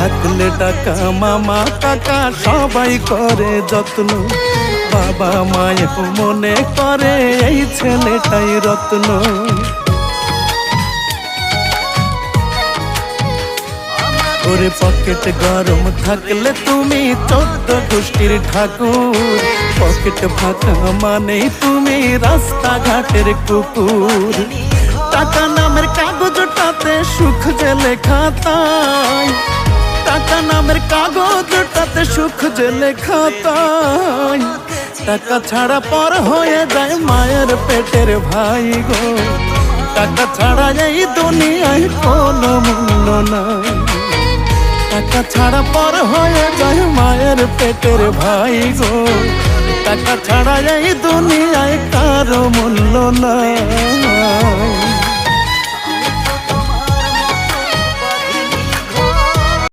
থাকলে টাকা মামা কাকা সবাই করে যত্ন, বাবা মায়ের মনে করে এই ছেলেটাই রত্ন। ওরে পকেট গরম থাকলে তুমি 14 গোষ্ঠীর ঠাকুর, পকেট ফাঁকা মানে তুমি রাস্তাঘাটের কুকুর। টাকা নামের কাগজটাতে সুখ যে লেখা তাই, টাকা নামের কাগজটাতে সুখ যে লেখা তাই, টাকা ছাড়া পর হয়ে যায় মায়ের পেটের ভাই গো, টাকা ছাড়া এই দুনিয়ায় কোনো মূল্য নাই, টাকা ছাড়া পর হয়ে যায় মায়ের পেটের ভাই গো, টাকা ছাড়া এই দুনিয়ায় কারো মূল্য নাই।